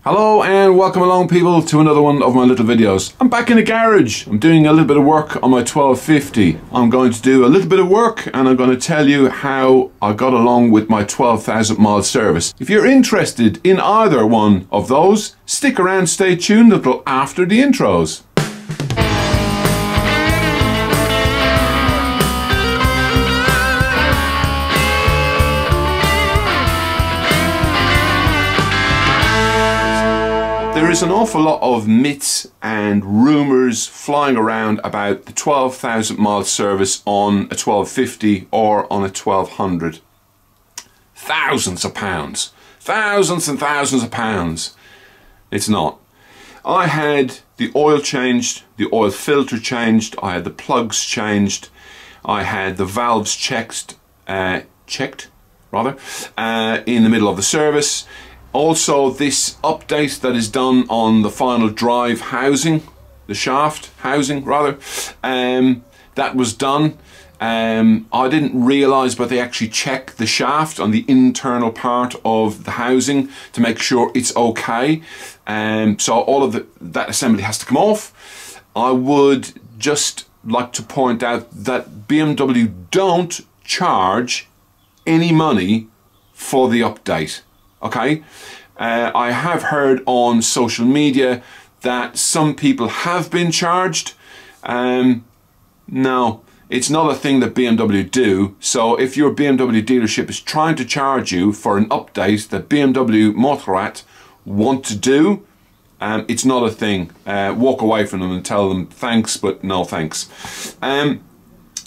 Hello and welcome along people to another one of my little videos. I'm back in the garage. I'm doing a little bit of work on my 1250. I'm going to do a little bit of work and I'm going to tell you how I got along with my 12,000 mile service. If you're interested in either one of those, stick around, stay tuned until after the intros. There is an awful lot of myths and rumours flying around about the 12,000 mile service on a 1250 or on a 1200. Thousands of pounds. Thousands and thousands of pounds. It's not. I had the oil changed, the oil filter changed, I had the plugs changed, I had the valves checked in the middle of the service. Also, this update that is done on the final drive housing, the shaft housing rather, that was done. I didn't realise, but they actually check the shaft on the internal part of the housing to make sure it's okay. So all of that assembly has to come off. I would just like to point out that BMW don't charge any money for the update. Okay, I have heard on social media that some people have been charged. No, it's not a thing that BMW do. So if your BMW dealership is trying to charge you for an update that BMW Motorrad want to do, it's not a thing. Walk away from them and tell them thanks, but no thanks.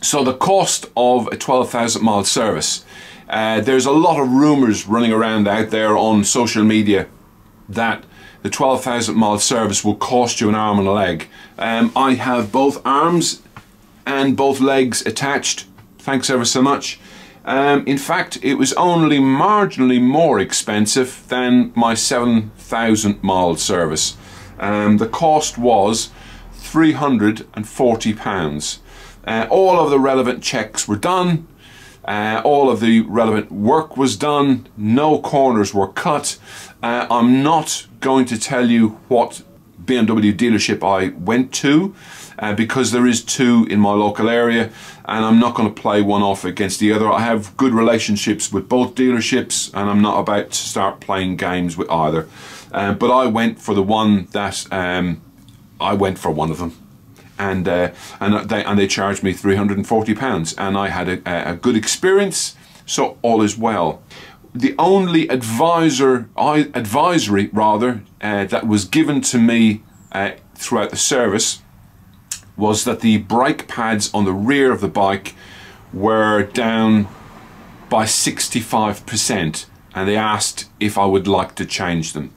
So the cost of a 12,000 mile service. There's a lot of rumours running around out there on social media that the 12,000 mile service will cost you an arm and a leg. I have both arms and both legs attached, thanks ever so much. In fact, it was only marginally more expensive than my 7,000 mile service. The cost was £340. All of the relevant checks were done. All of the relevant work was done, no corners were cut. I'm not going to tell you what BMW dealership I went to because there is two in my local area and I'm not going to play one off against the other. I have good relationships with both dealerships and I'm not about to start playing games with either. But I went for the one that, I went for one of them. And they charged me £340 and I had a good experience, so all is well. The only advisory that was given to me throughout the service was that the brake pads on the rear of the bike were down by 65% and they asked if I would like to change them.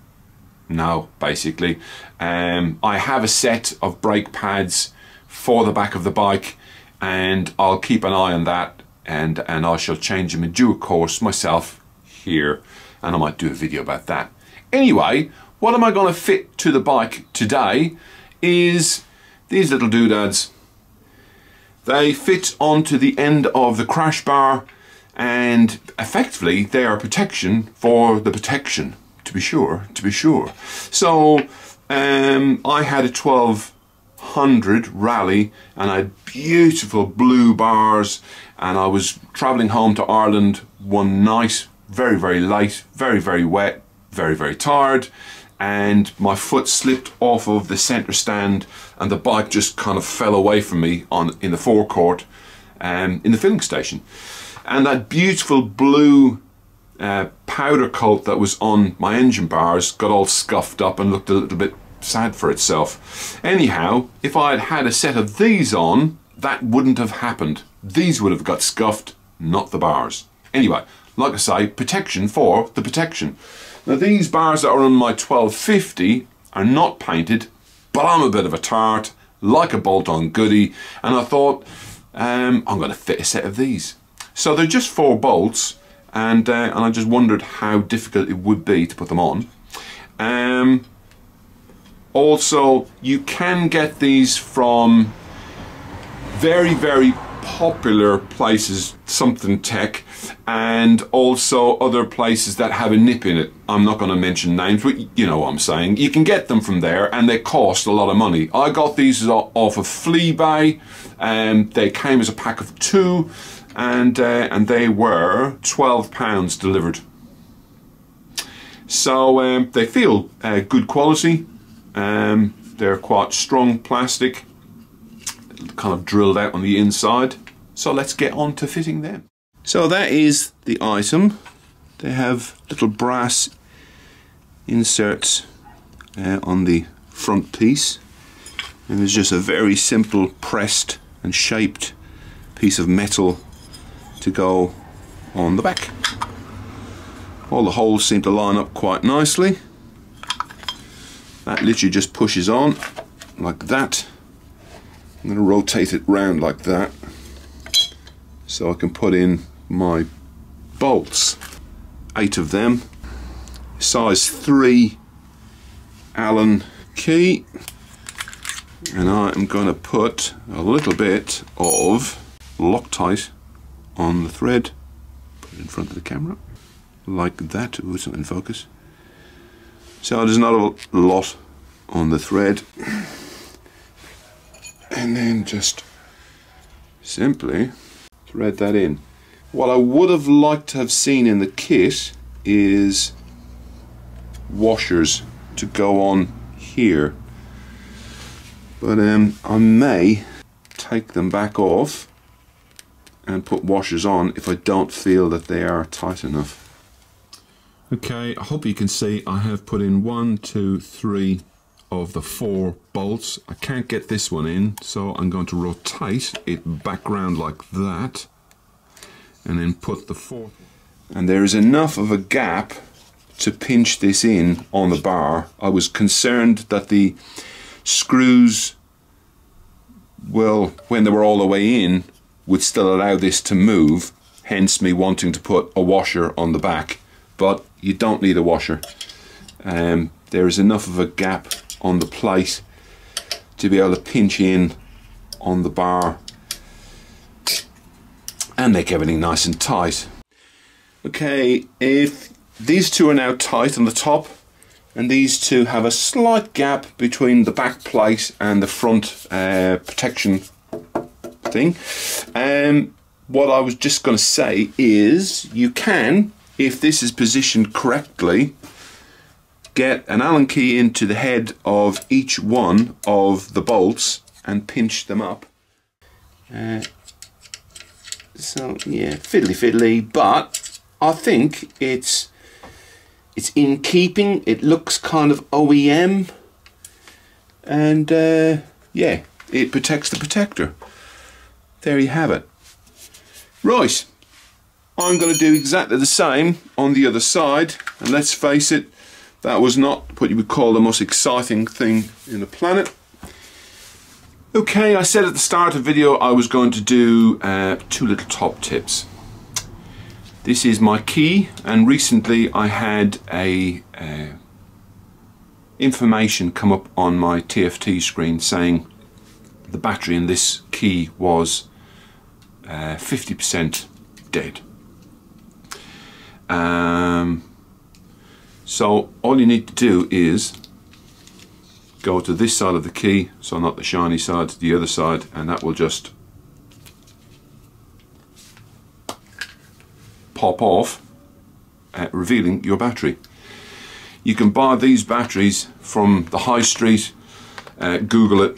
No, basically. I have a set of brake pads for the back of the bike and I'll keep an eye on that and I shall change them in due course myself here and I might do a video about that. Anyway, what am I going to fit to the bike today is these little doodads. They fit onto the end of the crash bar and effectively they are protection for the protection. To be sure. So I had a 1200 Rally and I had beautiful blue bars and I was travelling home to Ireland one night, very, very late, very, very wet, very, very tired, and my foot slipped off of the centre stand and the bike just kind of fell away from me in the forecourt in the filling station. And that beautiful blue powder coat that was on my engine bars got all scuffed up and looked a little bit sad for itself. Anyhow, if I had had a set of these on, that wouldn't have happened. These would have got scuffed, not the bars. Anyway, like I say, protection for the protection. Now these bars that are on my 1250 are not painted, but I'm a bit of a tart, like a bolt-on goodie, and I thought I'm going to fit a set of these. So they're just 4 bolts. And I just wondered how difficult it would be to put them on. Also, you can get these from very, very popular places, something tech, and also other places that have a nip in it. I'm not going to mention names, but you know what I'm saying. You can get them from there, and they cost a lot of money. I got these off of Fleabay, and they came as a pack of 2, and they were £12 delivered. So they feel good quality. They're quite strong plastic, kind of drilled out on the inside. So let's get on to fitting them. So that is the item. They have little brass inserts on the front piece, and there's just a very simple pressed and shaped piece of metal to go on the back. All the holes seem to line up quite nicely. That literally just pushes on like that. I'm going to rotate it round like that so I can put in my bolts. 8 of them. Size 3 Allen key. And I am going to put a little bit of Loctite on the thread. Put it in front of the camera. Like that. Ooh, it's not in focus. So there's not a lot on the thread. And then just simply thread that in. What I would have liked to have seen in the kit is washers to go on here. But I may take them back off and put washers on if I don't feel that they are tight enough. Okay, I hope you can see I have put in 1, 2, 3 of the 4 bolts. I can't get this one in, so I'm going to rotate it back round like that and then put the 4th. And there is enough of a gap to pinch this in on the bar. I was concerned that the screws, well, when they were all the way in, would still allow this to move, hence me wanting to put a washer on the back. But you don't need a washer. There is enough of a gap on the plate to be able to pinch in on the bar and make everything nice and tight. Okay, if these two are now tight on the top and these two have a slight gap between the back plate and the front protection thing, what I was just going to say is you can, if this is positioned correctly, get an Allen key into the head of each one of the bolts and pinch them up. So yeah, fiddly, but I think it's in keeping. It looks kind of OEM, and yeah, it protects the protector. There you have it. Right, I'm going to do exactly the same on the other side, and let's face it, that was not what you would call the most exciting thing in the planet. Okay, I said at the start of the video I was going to do 2 little top tips. This is my key, and recently I had a information come up on my TFT screen saying the battery in this key was 50% dead. So all you need to do is go to this side of the key, so not the shiny side, the other side, and that will just pop off, revealing your battery. You can buy these batteries from the high street, Google it.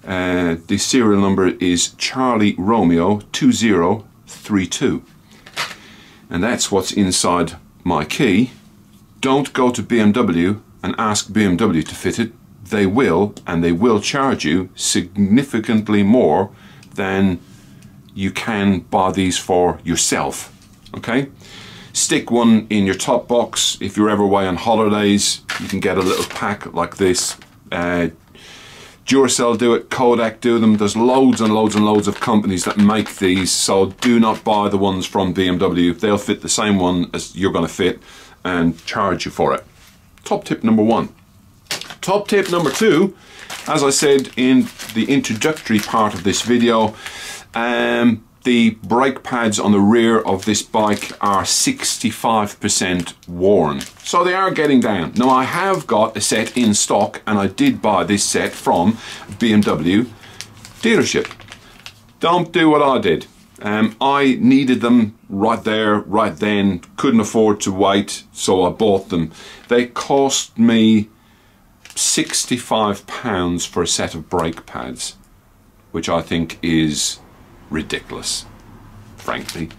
The serial number is Charlie Romeo 2032, and that's what's inside my key. Don't go to BMW and ask BMW to fit it. They will, and they will charge you significantly more than you can buy these for yourself. Okay? Stick one in your top box. If you're ever away on holidays, you can get a little pack like this. Duracell do it, Kodak do them. There's loads and loads and loads of companies that make these, so do not buy the ones from BMW. They'll fit the same one as you're going to fit and charge you for it. Top tip number 1. Top tip number 2, as I said in the introductory part of this video, The brake pads on the rear of this bike are 65% worn, so they are getting down. Now I have got a set in stock, and I did buy this set from BMW dealership. Don't do what I did. I needed them right there, right then, couldn't afford to wait, so I bought them. They cost me £65 for a set of brake pads, which I think is ridiculous, frankly.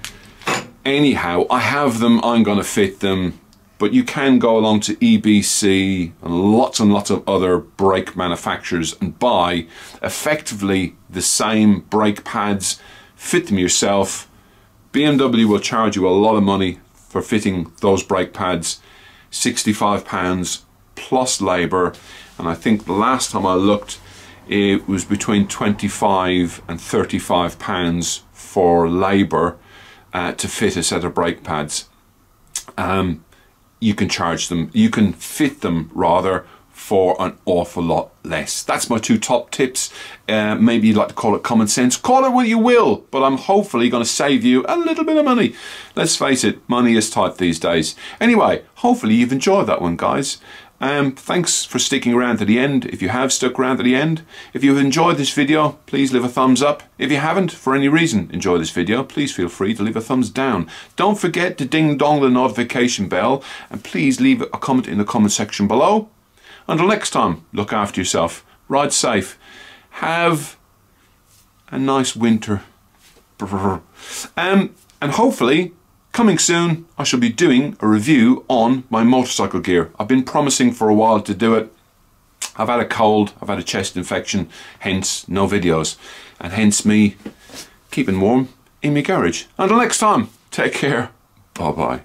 Anyhow, I have them, I'm going to fit them, but you can go along to EBC and lots of other brake manufacturers and buy effectively the same brake pads, fit them yourself. BMW will charge you a lot of money for fitting those brake pads, £65 plus labour, and I think the last time I looked it was between £25 and £35 for labour to fit a set of brake pads. You can charge them, you can fit them rather, for an awful lot less. That's my two top tips. Maybe you'd like to call it common sense, call it what you will, but I'm hopefully going to save you a little bit of money. Let's face it, money is tight these days. Anyway, hopefully you've enjoyed that one, guys. Thanks for sticking around to the end, if you have stuck around to the end. If you've enjoyed this video, please leave a thumbs up. If you haven't, for any reason, enjoyed this video, please feel free to leave a thumbs down. Don't forget to ding dong the notification bell, and please leave a comment in the comment section below. Until next time, look after yourself, ride safe, have a nice winter, and hopefully, coming soon, I shall be doing a review on my motorcycle gear. I've been promising for a while to do it. I've had a cold, I've had a chest infection, hence no videos, and hence me keeping warm in my garage. Until next time, take care, bye bye.